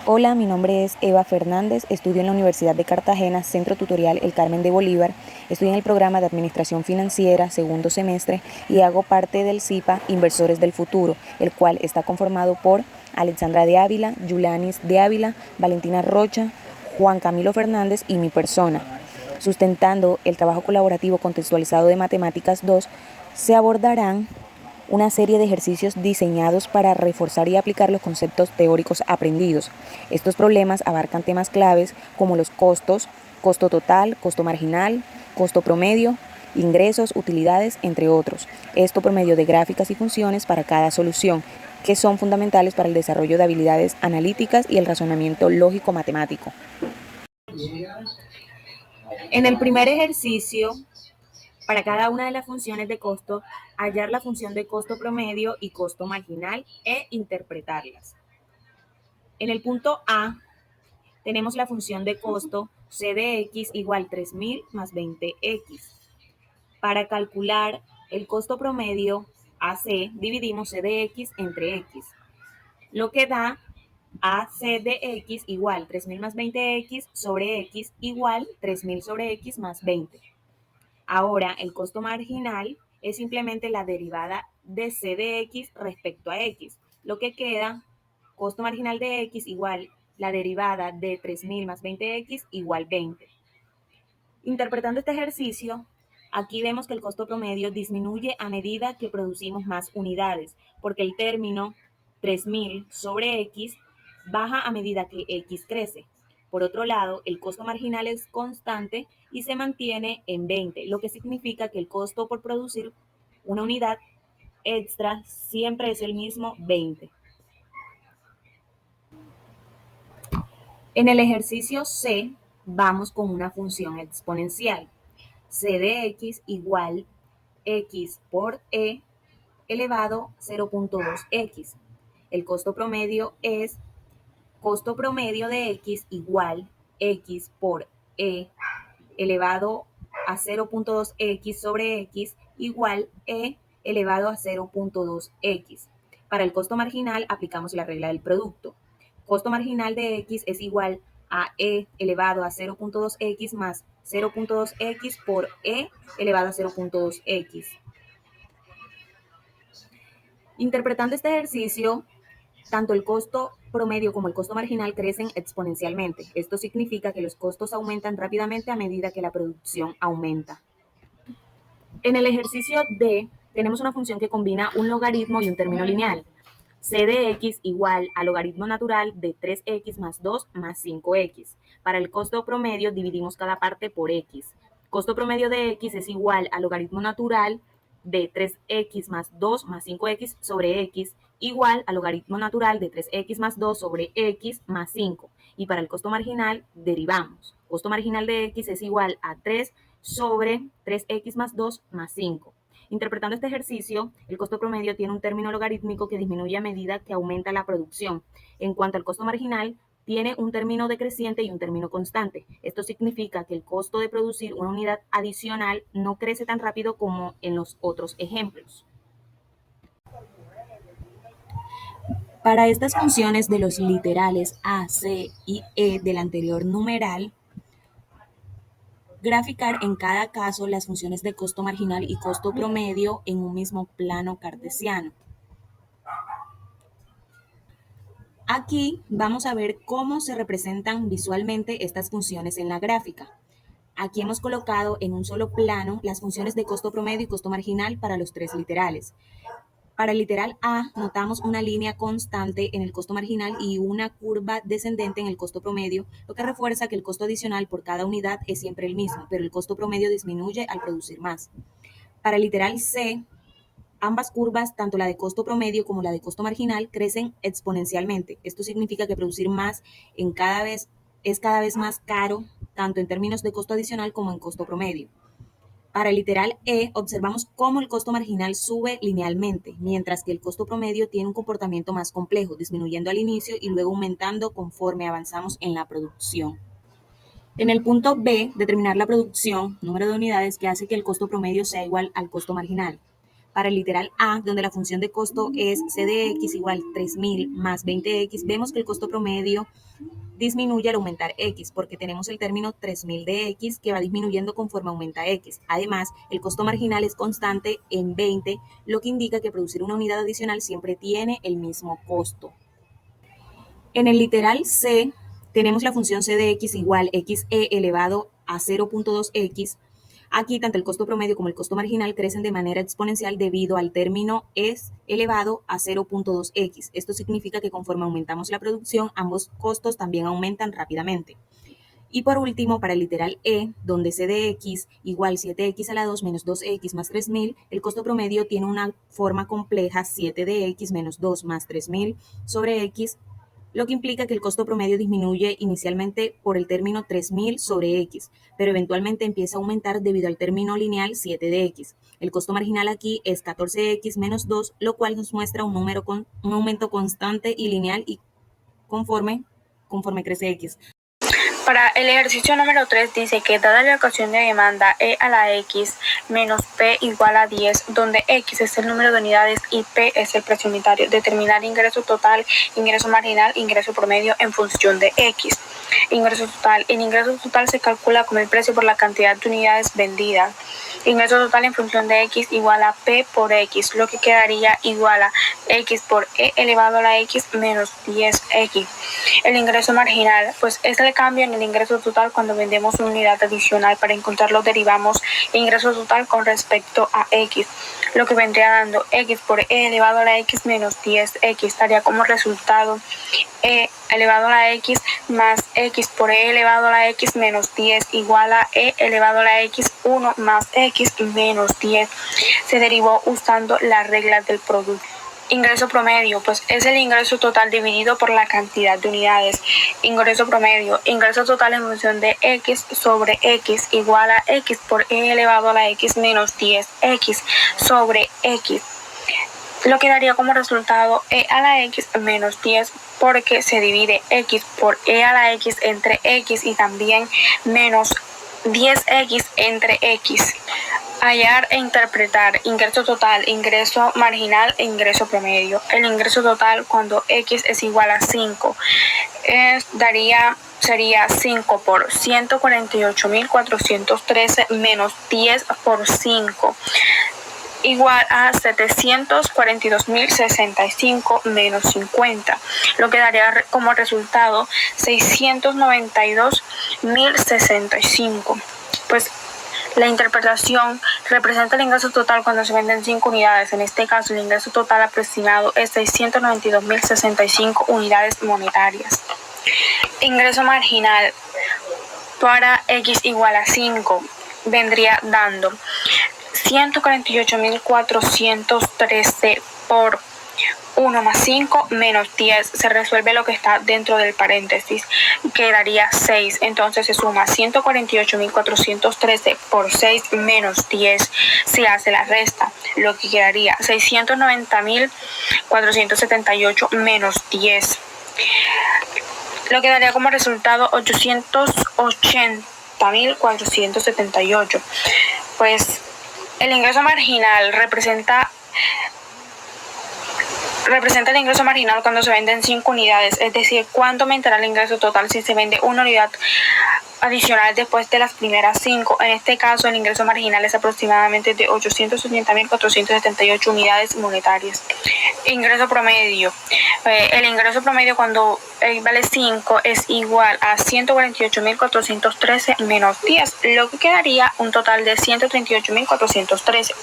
Hola, mi nombre es Eva Fernández, estudio en la Universidad de Cartagena, Centro Tutorial El Carmen de Bolívar, estoy en el programa de Administración Financiera, segundo semestre, y hago parte del CIPA Inversores del Futuro, el cual está conformado por Alexandra de Ávila, Yulanis de Ávila, Valentina Rocha, Juan Camilo Fernández y mi persona. Sustentando el trabajo colaborativo contextualizado de Matemáticas 2, se abordarán una serie de ejercicios diseñados para reforzar y aplicar los conceptos teóricos aprendidos. Estos problemas abarcan temas claves como los costos, costo total, costo marginal, costo promedio, ingresos, utilidades, entre otros. Esto por medio de gráficas y funciones para cada solución, que son fundamentales para el desarrollo de habilidades analíticas y el razonamiento lógico-matemático. En el primer ejercicio, para cada una de las funciones de costo, hallar la función de costo promedio y costo marginal e interpretarlas. En el punto A, tenemos la función de costo C de X igual 3000 más 20X. Para calcular el costo promedio AC, dividimos C de X entre X, lo que da AC de X igual 3000 más 20X sobre X igual 3000 sobre X más 20. Ahora, el costo marginal es simplemente la derivada de C de X respecto a X. Lo que queda, costo marginal de X igual la derivada de 3000 más 20X igual 20. Interpretando este ejercicio, aquí vemos que el costo promedio disminuye a medida que producimos más unidades, porque el término 3000 sobre X baja a medida que X crece. Por otro lado, el costo marginal es constante y se mantiene en 20, lo que significa que el costo por producir una unidad extra siempre es el mismo 20. En el ejercicio C, vamos con una función exponencial. C de X igual X por E elevado 0.2X. El costo promedio es costo promedio de X igual X por E elevado a 0.2X sobre X igual E elevado a 0.2X. Para el costo marginal aplicamos la regla del producto. Costo marginal de X es igual a E elevado a 0.2X más 0.2X por E elevado a 0.2X. Interpretando este ejercicio, tanto el costo promedio como el costo marginal crecen exponencialmente. Esto significa que los costos aumentan rápidamente a medida que la producción aumenta. En el ejercicio D, tenemos una función que combina un logaritmo y un término lineal. C de X igual al logaritmo natural de 3X más 2 más 5X. Para el costo promedio dividimos cada parte por X. Costo promedio de X es igual al logaritmo natural de 3X más 2 más 5X sobre X igual al logaritmo natural de 3X más 2 sobre X más 5. Y para el costo marginal derivamos. Costo marginal de X es igual a 3 sobre 3X más 2 más 5. Interpretando este ejercicio, el costo promedio tiene un término logarítmico que disminuye a medida que aumenta la producción. En cuanto al costo marginal, tiene un término decreciente y un término constante. Esto significa que el costo de producir una unidad adicional no crece tan rápido como en los otros ejemplos. Para estas funciones de los literales A, C y E del anterior numeral, graficar en cada caso las funciones de costo marginal y costo promedio en un mismo plano cartesiano. Aquí vamos a ver cómo se representan visualmente estas funciones en la gráfica. Aquí hemos colocado en un solo plano las funciones de costo promedio y costo marginal para los tres literales. Para el literal A, notamos una línea constante en el costo marginal y una curva descendente en el costo promedio, lo que refuerza que el costo adicional por cada unidad es siempre el mismo, pero el costo promedio disminuye al producir más. Para el literal C, ambas curvas, tanto la de costo promedio como la de costo marginal, crecen exponencialmente. Esto significa que producir más es cada vez más caro, tanto en términos de costo adicional como en costo promedio. Para el literal E, observamos cómo el costo marginal sube linealmente, mientras que el costo promedio tiene un comportamiento más complejo, disminuyendo al inicio y luego aumentando conforme avanzamos en la producción. En el punto B, determinar la producción, número de unidades que hace que el costo promedio sea igual al costo marginal. Para el literal A, donde la función de costo es C de X igual 3000 más 20X, vemos que el costo promedio disminuye al aumentar X, porque tenemos el término 3000 de X que va disminuyendo conforme aumenta X. Además, el costo marginal es constante en 20, lo que indica que producir una unidad adicional siempre tiene el mismo costo. En el literal C, tenemos la función C de X igual XE elevado a 0.2X. Aquí, tanto el costo promedio como el costo marginal crecen de manera exponencial debido al término es elevado a 0.2x. Esto significa que conforme aumentamos la producción, ambos costos también aumentan rápidamente. Y por último, para el literal E, donde C de X igual 7X a la 2 menos 2X más 3000, el costo promedio tiene una forma compleja 7 de X menos 2 más 3000 sobre X, lo que implica que el costo promedio disminuye inicialmente por el término 3000 sobre X, pero eventualmente empieza a aumentar debido al término lineal 7 de X. El costo marginal aquí es 14X menos 2, lo cual nos muestra un aumento constante y lineal y conforme crece X. Para el ejercicio número 3 dice que dada la ecuación de demanda E a la X menos P igual a 10, donde X es el número de unidades y P es el precio unitario, determinar ingreso total, ingreso marginal, ingreso promedio en función de X. Ingreso total. El ingreso total se calcula como el precio por la cantidad de unidades vendidas. Ingreso total en función de X igual a P por X, lo que quedaría igual a X por E elevado a la X menos 10X. El ingreso marginal, pues es el cambio en el ingreso total cuando vendemos una unidad adicional. Para encontrarlo derivamos ingreso total con respecto a X, lo que vendría dando X por E elevado a la X menos 10X. Daría como resultado E elevado a la X más X por E elevado a la X menos 10 igual a E elevado a la X 1 más X menos 10. Se derivó usando las reglas del producto. Ingreso promedio, pues es el ingreso total dividido por la cantidad de unidades. Ingreso promedio, ingreso total en función de X sobre X igual a X por E elevado a la X menos 10X sobre X. Lo que daría como resultado E a la X menos 10 porque se divide X por E a la X entre X y también menos 10X entre X. Hallar e interpretar ingreso total, ingreso marginal e ingreso promedio. El ingreso total cuando X es igual a 5 sería 5 por 148.413 menos 10 por 5 igual a 742.065 menos 50, lo que daría como resultado 692.065. Pues la interpretación representa el ingreso total cuando se venden 5 unidades. En este caso, el ingreso total aproximado es 692.065 unidades monetarias. Ingreso marginal para X igual a 5 vendría dando 148.413 por 1 más 5 menos 10. Se resuelve lo que está dentro del paréntesis, quedaría 6. Entonces se suma 148.413 por 6 menos 10. Se hace la resta, lo que quedaría 690.478 menos 10. Lo que daría como resultado 880.478. Pues el ingreso marginal representa el ingreso marginal cuando se venden 5 unidades, es decir, cuánto aumentará el ingreso total si se vende una unidad adicional después de las primeras 5. En este caso, el ingreso marginal es aproximadamente de 880.478 unidades monetarias. Ingreso promedio. El ingreso promedio cuando vale 5 es igual a 148.413 menos 10, lo que quedaría un total de 138.413.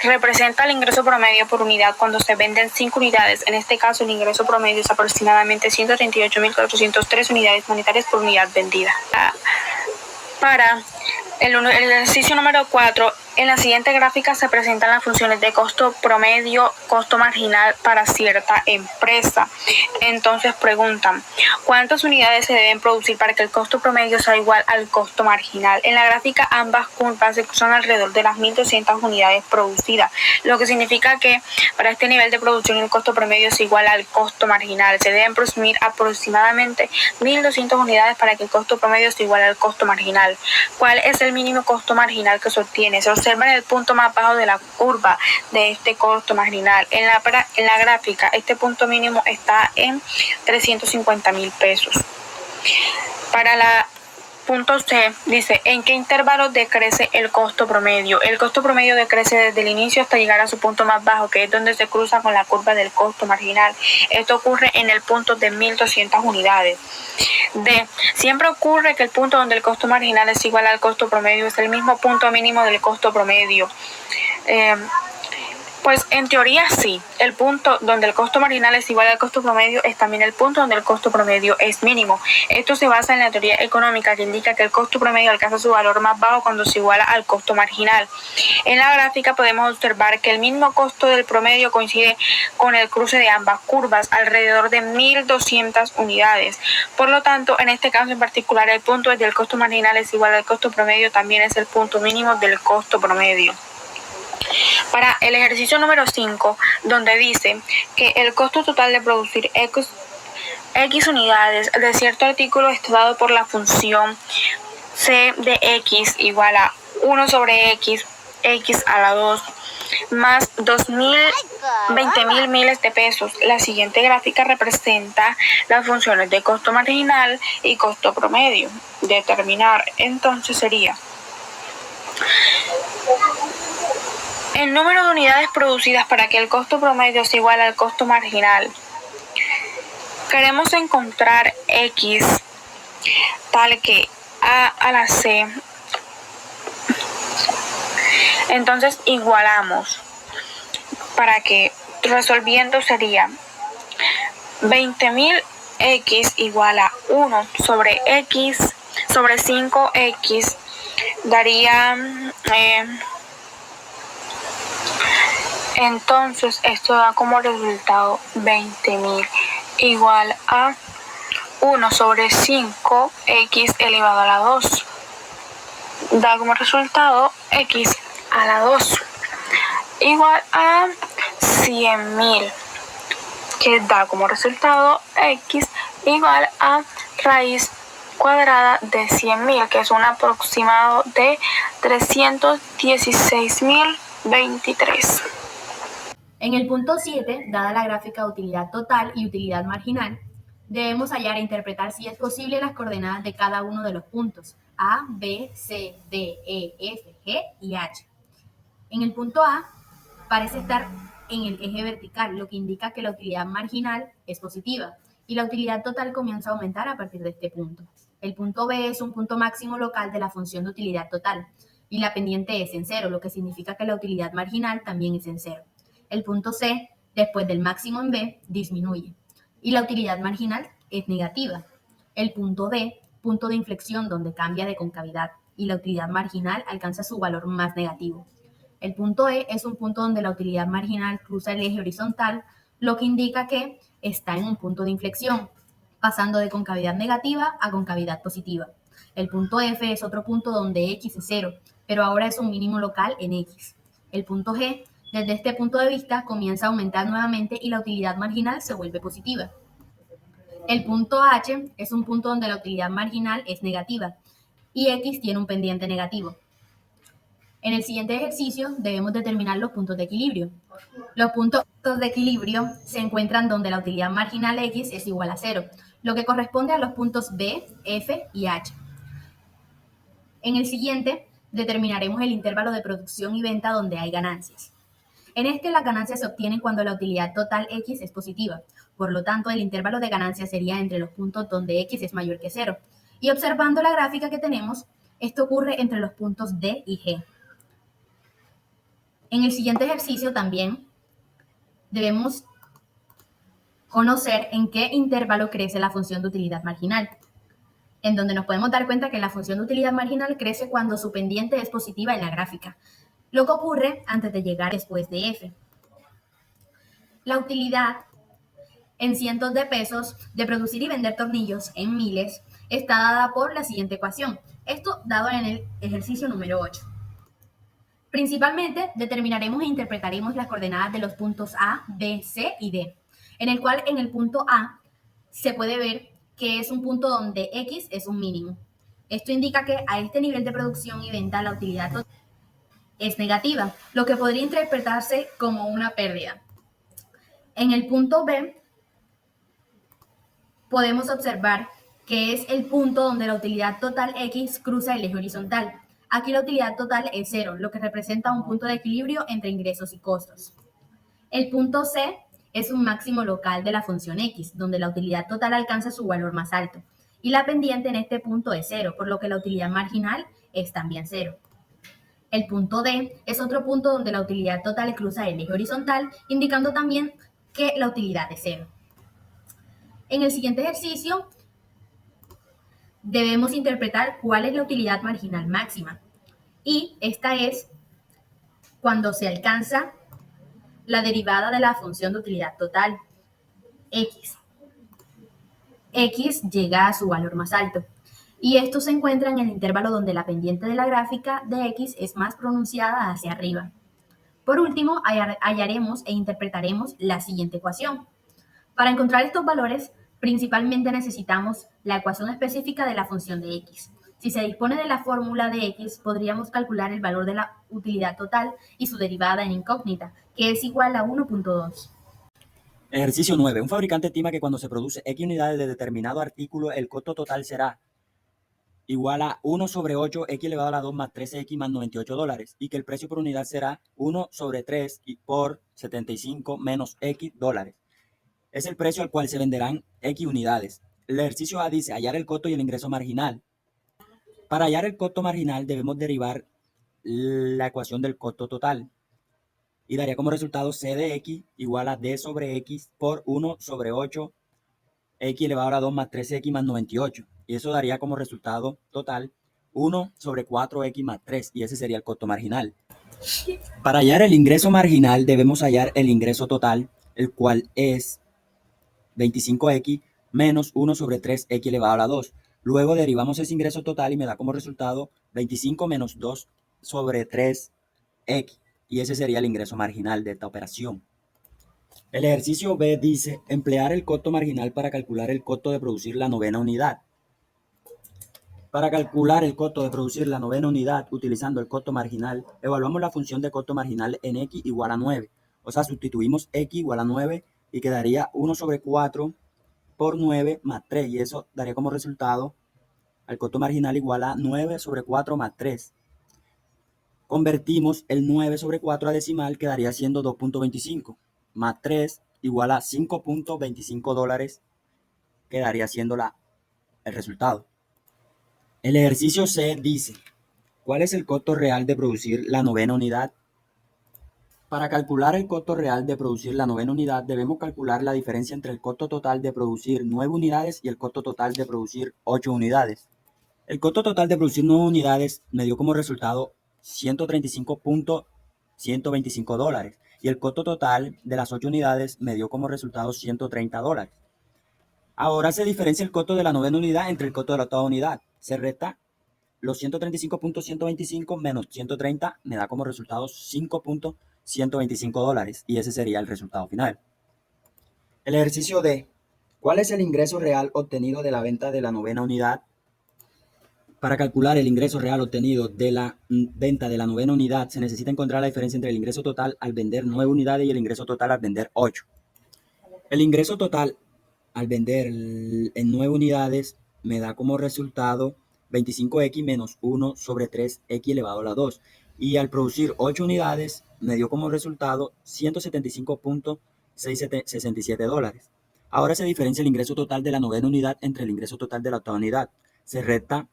Representa el ingreso promedio por unidad cuando se venden 5 unidades. En este caso, el ingreso promedio es aproximadamente 138.403 unidades monetarias por unidad vendida. Para el ejercicio número 4, en la siguiente gráfica se presentan las funciones de costo promedio, costo marginal para cierta empresa. Entonces preguntan, ¿cuántas unidades se deben producir para que el costo promedio sea igual al costo marginal? En la gráfica ambas curvas se cruzan alrededor de las 1.200 unidades producidas, lo que significa que para este nivel de producción el costo promedio es igual al costo marginal. Se deben producir aproximadamente 1.200 unidades para que el costo promedio sea igual al costo marginal. ¿Cuál es el mínimo costo marginal que se obtiene? Se observa observan el punto más bajo de la curva de este costo marginal. En la gráfica, este punto mínimo está en 350,000 pesos. Para la punto C dice, ¿en qué intervalo decrece el costo promedio? El costo promedio decrece desde el inicio hasta llegar a su punto más bajo, que es donde se cruza con la curva del costo marginal. Esto ocurre en el punto de 1.200 unidades. D. Siempre ocurre que el punto donde el costo marginal es igual al costo promedio es el mismo punto mínimo del costo promedio. Pues en teoría sí, el punto donde el costo marginal es igual al costo promedio es también el punto donde el costo promedio es mínimo. Esto se basa en la teoría económica que indica que el costo promedio alcanza su valor más bajo cuando se iguala al costo marginal. En la gráfica podemos observar que el mismo costo del promedio coincide con el cruce de ambas curvas, alrededor de 1.200 unidades. Por lo tanto, en este caso en particular, el punto donde el costo marginal es igual al costo promedio también es el punto mínimo del costo promedio. Para el ejercicio número 5, donde dice que el costo total de producir X unidades de cierto artículo está dado por la función C de X igual a 1 sobre X, X a la 2, más 20,000 miles de pesos. La siguiente gráfica representa las funciones de costo marginal y costo promedio. Determinar, entonces sería el número de unidades producidas para que el costo promedio sea igual al costo marginal. Queremos encontrar X tal que A a la C. Entonces igualamos para que resolviendo sería 20,000 X igual a 1 sobre X sobre 5X daría... Entonces esto da como resultado 20,000 igual a 1 sobre 5x elevado a la 2. Da como resultado x a la 2 igual a 100,000, que da como resultado x igual a raíz cuadrada de 100,000, que es un aproximado de 316,023. En el punto 7, dada la gráfica de utilidad total y utilidad marginal, debemos hallar e interpretar si es posible las coordenadas de cada uno de los puntos A, B, C, D, E, F, G y H. En el punto A parece estar en el eje vertical, lo que indica que la utilidad marginal es positiva y la utilidad total comienza a aumentar a partir de este punto. El punto B es un punto máximo local de la función de utilidad total y la pendiente es en cero, lo que significa que la utilidad marginal también es en cero. El punto C, después del máximo en B, disminuye y la utilidad marginal es negativa. El punto D, punto de inflexión donde cambia de concavidad y la utilidad marginal alcanza su valor más negativo. El punto E es un punto donde la utilidad marginal cruza el eje horizontal, lo que indica que está en un punto de inflexión, pasando de concavidad negativa a concavidad positiva. El punto F es otro punto donde X es cero, pero ahora es un mínimo local en X. El punto G, desde este punto de vista, comienza a aumentar nuevamente y la utilidad marginal se vuelve positiva. El punto H es un punto donde la utilidad marginal es negativa y X tiene un pendiente negativo. En el siguiente ejercicio debemos determinar los puntos de equilibrio. Los puntos de equilibrio se encuentran donde la utilidad marginal X es igual a 0, lo que corresponde a los puntos B, F y H. En el siguiente determinaremos el intervalo de producción y venta donde hay ganancias. En este las ganancias se obtienen cuando la utilidad total X es positiva. Por lo tanto, el intervalo de ganancias sería entre los puntos donde X es mayor que 0. Y observando la gráfica que tenemos, esto ocurre entre los puntos D y G. En el siguiente ejercicio también debemos conocer en qué intervalo crece la función de utilidad marginal, en donde nos podemos dar cuenta que la función de utilidad marginal crece cuando su pendiente es positiva en la gráfica, lo que ocurre antes de llegar después de F. La utilidad en cientos de pesos de producir y vender tornillos en miles está dada por la siguiente ecuación, esto dado en el ejercicio número 8. Principalmente determinaremos e interpretaremos las coordenadas de los puntos A, B, C y D, en el cual en el punto A se puede ver que es un punto donde X es un mínimo. Esto indica que a este nivel de producción y venta la utilidad total es negativa, lo que podría interpretarse como una pérdida. En el punto B, podemos observar que es el punto donde la utilidad total X cruza el eje horizontal. Aquí la utilidad total es 0, lo que representa un punto de equilibrio entre ingresos y costos. El punto C es un máximo local de la función X, donde la utilidad total alcanza su valor más alto. Y la pendiente en este punto es 0, por lo que la utilidad marginal es también 0. El punto D es otro punto donde la utilidad total cruza el eje horizontal, indicando también que la utilidad es 0. En el siguiente ejercicio, debemos interpretar cuál es la utilidad marginal máxima. Y esta es cuando se alcanza la derivada de la función de utilidad total, X. X llega a su valor más alto. Y esto se encuentra en el intervalo donde la pendiente de la gráfica de X es más pronunciada hacia arriba. Por último, hallaremos e interpretaremos la siguiente ecuación. Para encontrar estos valores, principalmente necesitamos la ecuación específica de la función de X. Si se dispone de la fórmula de X, podríamos calcular el valor de la utilidad total y su derivada en incógnita, que es igual a 1.2. Ejercicio 9. Un fabricante estima que cuando se produce X unidades de determinado artículo, el costo total será igual a 1 sobre 8 X elevado a la 2 más 13X más $98 y que el precio por unidad será 1 sobre 3 por 75 menos X dólares. Es el precio al cual se venderán X unidades. El ejercicio A dice hallar el costo y el ingreso marginal. Para hallar el costo marginal debemos derivar la ecuación del costo total y daría como resultado C de X igual a D sobre X por 1 sobre 8 X elevado a la 2 más 13X más 98. Y eso daría como resultado total 1 sobre 4X más 3 y ese sería el costo marginal. Para hallar el ingreso marginal debemos hallar el ingreso total, el cual es 25X menos 1 sobre 3X elevado a la 2. Luego derivamos ese ingreso total y me da como resultado 25 menos 2 sobre 3X. Y ese sería el ingreso marginal de esta operación. El ejercicio B dice emplear el costo marginal para calcular el costo de producir la novena unidad. Para calcular el costo de producir la novena unidad utilizando el costo marginal, evaluamos la función de costo marginal en X igual a 9. O sea, sustituimos X igual a 9 y quedaría 1 sobre 4 por 9 más 3. Y eso daría como resultado al costo marginal igual a 9 sobre 4 más 3. Convertimos el 9 sobre 4 a decimal, quedaría siendo 2.25 más 3 igual a $5.25, quedaría siendo el resultado. El ejercicio C dice, ¿cuál es el costo real de producir la novena unidad? Para calcular el costo real de producir la novena unidad, debemos calcular la diferencia entre el costo total de producir 9 unidades y el costo total de producir 8 unidades. El costo total de producir 9 unidades me dio como resultado $135.125 y el costo total de las 8 unidades me dio como resultado $130. Ahora se diferencia el costo de la novena unidad entre el costo de la octava unidad. Se resta los 135.125 menos 130 me da como resultado $5.125 y ese sería el resultado final. El ejercicio D. ¿Cuál es el ingreso real obtenido de la venta de la novena unidad? Para calcular el ingreso real obtenido de la venta de la novena unidad, se necesita encontrar la diferencia entre el ingreso total al vender 9 unidades y el ingreso total al vender 8. El ingreso total al vender en 9 unidades me da como resultado 25X menos 1 sobre 3X elevado a la 2. Y al producir 8 unidades me dio como resultado $175.667. Ahora se diferencia el ingreso total de la novena unidad entre el ingreso total de la octava unidad. Se resta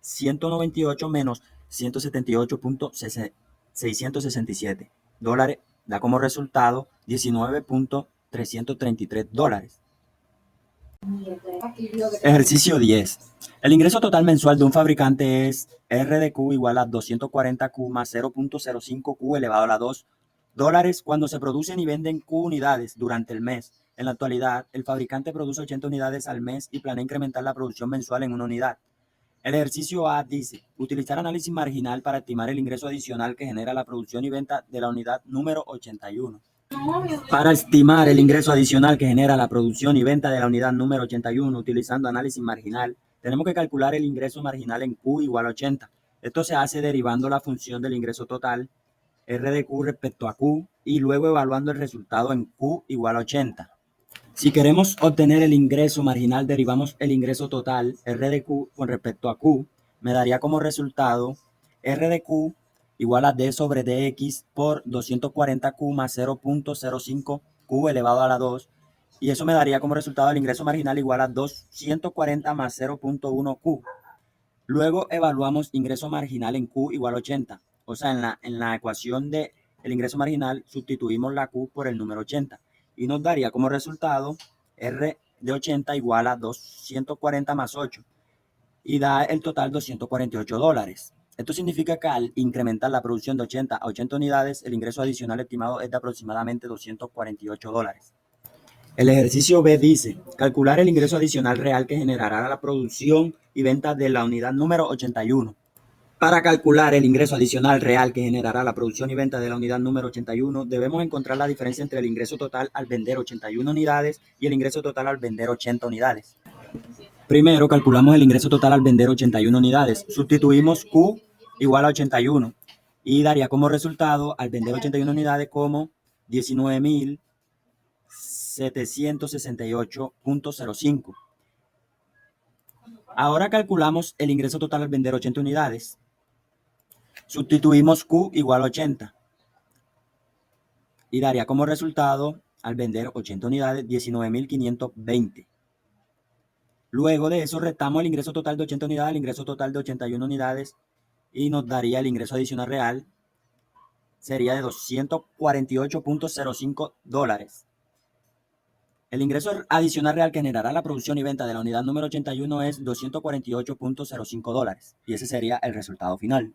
198 menos $178.667 da como resultado $19.333. Ejercicio 10. El ingreso total mensual de un fabricante es R de Q igual a 240Q más 0.05Q elevado a la 2 dólares cuando se producen y venden Q unidades durante el mes. En la actualidad, el fabricante produce 80 unidades al mes y planea incrementar la producción mensual en una unidad. El ejercicio A dice, utilizar análisis marginal para estimar el ingreso adicional que genera la producción y venta de la unidad número 81. Para estimar el ingreso adicional que genera la producción y venta de la unidad número 81 utilizando análisis marginal, tenemos que calcular el ingreso marginal en Q igual a 80 Esto se hace derivando la función del ingreso total, R de Q respecto a Q, y luego evaluando el resultado en Q igual a 80. Si queremos obtener el ingreso marginal, derivamos el ingreso total, R de Q, con respecto a Q. Me daría como resultado R de Q igual a D sobre DX por 240Q más 0.05Q elevado a la 2. Y eso me daría como resultado el ingreso marginal igual a 240 más 0.1Q. Luego evaluamos ingreso marginal en Q igual a 80. O sea, en la ecuación del ingreso marginal sustituimos la Q por el número 80. Y nos daría como resultado R de 80 igual a 240 más 8. Y da el total $248. Esto significa que al incrementar la producción de 80 a 80 unidades, el ingreso adicional estimado es de aproximadamente $248. El ejercicio B dice, calcular el ingreso adicional real que generará la producción y venta de la unidad número 81. Para calcular el ingreso adicional real que generará la producción y venta de la unidad número 81, debemos encontrar la diferencia entre el ingreso total al vender 81 unidades y el ingreso total al vender 80 unidades. Primero, calculamos el ingreso total al vender 81 unidades. Sustituimos Q igual a 81 y daría como resultado al vender 81 unidades como 19.768.05. Ahora calculamos el ingreso total al vender 80 unidades. Sustituimos Q igual a 80 y daría como resultado al vender 80 unidades 19.520. Luego de eso restamos el ingreso total de 80 unidades al ingreso total de 81 unidades y nos daría el ingreso adicional real. Sería de $248.05. El ingreso adicional real que generará la producción y venta de la unidad número 81 es $248.05 y ese sería el resultado final.